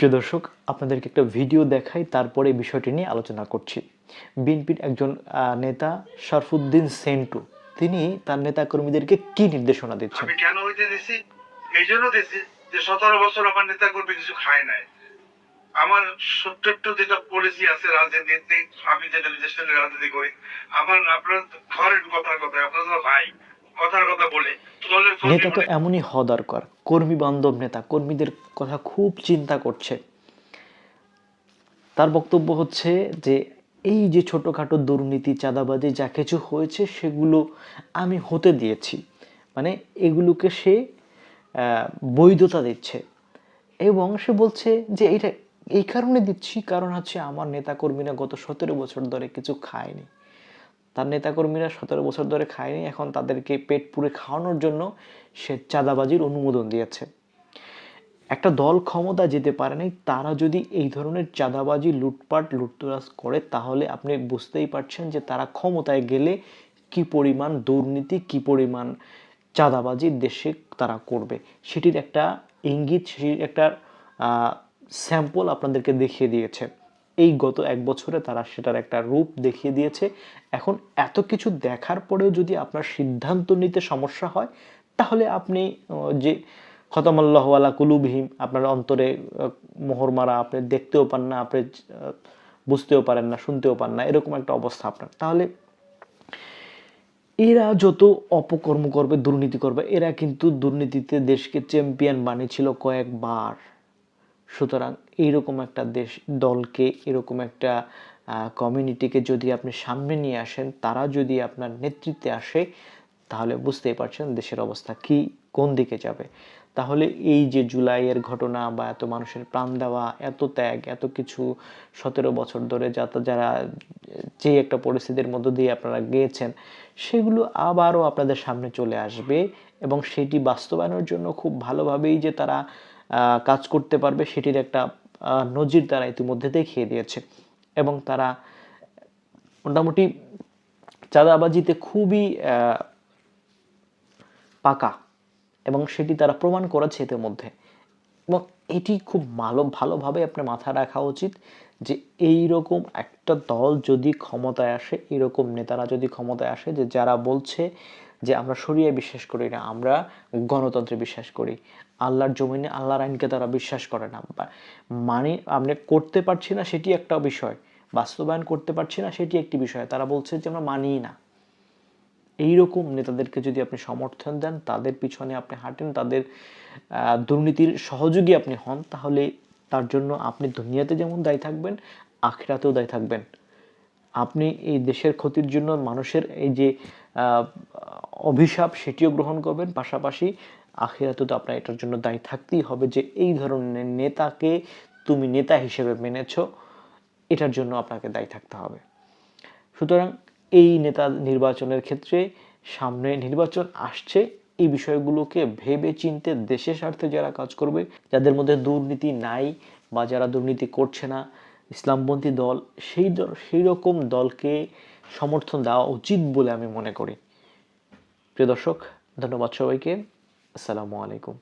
প্রিয় দর্শক, আপনাদেরকে একটা ভিডিও দেখাই, তারপরে এই বিষয়টি নিয়ে আলোচনা করছি। বিএনপির একজন নেতা শরফুদ্দীন সেন্টু, তিনি তার নেতাকর্মীদেরকে কি নির্দেশনা দিচ্ছেন? আমি কেন হইতে দিছি? এই জন্য দিছি যে 17 বছর আমার নেতাকর্মী কিছু খায় নাই। আমার ছোট্ট একটু যেটা পলিসি আছে রাজনীতিতে, আমি যেটা দেশের রাজনীতি করি, আপনার ঘরের কথার কথা, আপনার ভাই কথার কথা বলে নেতা তো এমনই হওয়া দরকার, কর্মী বান্ধব নেতা, কর্মীদের কথা খুব চিন্তা করছে। তার বক্তব্য হচ্ছে যে এই যে ছোটখাটো দুর্নীতি, চাঁদাবাজি যা কিছু হয়েছে সেগুলো আমি হতে দিয়েছি, মানে এগুলোকে সে বৈধতা দিচ্ছে। এবং সে বলছে যে এটা এই কারণে দিচ্ছি, কারণ হচ্ছে আমার নেতাকর্মীরা গত 17 বছর ধরে কিছু খায়নি। তার নেতাকর্মীরা 17 বছর ধরে খায়নি, এখন তাদেরকে পেট পুরে খাওয়ানোর জন্য সে চাঁদাবাজির অনুমোদন দিয়েছে। একটা দল ক্ষমতা যেতে পারে নাই, তারা যদি এই ধরনের চাঁদাবাজি, লুটপাট, লুটতরাজ করে, তাহলে আপনি বুঝতেই পারছেন যে তারা ক্ষমতায় গেলে কি পরিমাণ দুর্নীতি, কি পরিমাণ চাঁদাবাজি দেশে তারা করবে। সেটির একটা ইঙ্গিত, সেটির একটা স্যাম্পল আপনাদেরকে দেখিয়ে দিয়েছে। এই গত 1 বছরে তারা সেটার একটা রূপ দেখিয়ে দিয়েছে। এখন এত কিছু দেখার পরেও যদি আপনার সিদ্ধান্ত নিতে সমস্যা হয়, তাহলে আপনি যে খতামাল্লাহু আলা কুলুবিহিম, আপনার অন্তরে মোহর মারা, আপনি দেখতেও পান না, আপনি বুঝতেও পারেন না, শুনতেও পান না, এরকম একটা অবস্থা আপনার। তাহলে এরা যত অপকর্ম করবে, দুর্নীতি করবে, এরা কিন্তু দুর্নীতিতে দেশকে চ্যাম্পিয়ন বানিয়েছিল কয়েকবার। সুতরাং এইরকম একটা দলকে, এরকম একটা কমিউনিটিকে যদি আপনি সামনে নিয়ে আসেন, তারা যদি আপনার নেতৃত্বে আসে, তাহলে বুঝতেই পারছেন দেশের অবস্থা কি, কোন দিকে যাবে। তাহলে এই যে জুলাইয়ের ঘটনা, বা এত মানুষের প্রাণ দেওয়া, এত ত্যাগ, এত কিছু 17 বছর ধরে যারা যে একটা পরিস্থিতির মধ্য দিয়ে আপনারা গিয়েছেন, সেগুলো আবারও আপনাদের সামনে চলে আসবে। এবং সেটি বাস্তবায়নের জন্য খুব ভালোভাবেই যে তারা কাজ করতে পারবে, সেটির একটা নজির তারা ইতিমধ্যে দেখিয়ে দিয়েছে। এবং তারা মোটামুটি চাঁদাবাজিতে খুবই পাকা, এবং সেটি তারা প্রমাণ করেছে ইতিমধ্যে। এবং এটি খুব ভালোভাবে আপনার মাথায় রাখা উচিত যে এইরকম একটা দল যদি ক্ষমতায় আসে, এরকম নেতারা যদি ক্ষমতায় আসে, যে যারা বলছে যে আমরা শরিয়ায় বিশ্বাস করি না, আমরা গণতন্ত্রে বিশ্বাস করি, আল্লাহর জমিনে আল্লাহর আইনকে তারা বিশ্বাস করে না, মানে আমরা করতে পারছি না সেটি একটা বিষয়, বাস্তবায়ন করতে পারছি না সেটি একটি বিষয়, তারা বলছে যে আমরা মানিই না। এইরকম নেতাদেরকে যদি আপনি সমর্থন দেন, তাদের পিছনে আপনি হাঁটেন, তাদের দুর্নীতির সহযোগী আপনি হন, তাহলে তার জন্য আপনি দুনিয়াতে যেমন দায়ী থাকবেন, আখিরাতেও দায়ী থাকবেন। আপনি এই দেশের ক্ষতির জন্য মানুষের এই যে অভিশাপ, সেটিও গ্রহণ করবেন, পাশাপাশি আখিরাতেও তো আপনার এটার জন্য দায়ী থাকতেই হবে যে এই ধরনের নেতাকে তুমি নেতা হিসেবে মেনেছ, এটার জন্য আপনাকে দায়ী থাকতে হবে। সুতরাং এই নেতা নির্বাচনের ক্ষেত্রে, সামনে নির্বাচন আসছে, এই বিষয়গুলোকে ভেবে চিনতে দেশের স্বার্থে যারা কাজ করবে, যাদের মধ্যে দুর্নীতি নাই বা যারা দুর্নীতি করছে না, ইসলামপন্থী দল, সেই রকম দলকে সমর্থন দেওয়া উচিত বলে আমি মনে করি। প্রিয় দর্শক, ধন্যবাদ সবাইকে। আসসালামু আলাইকুম।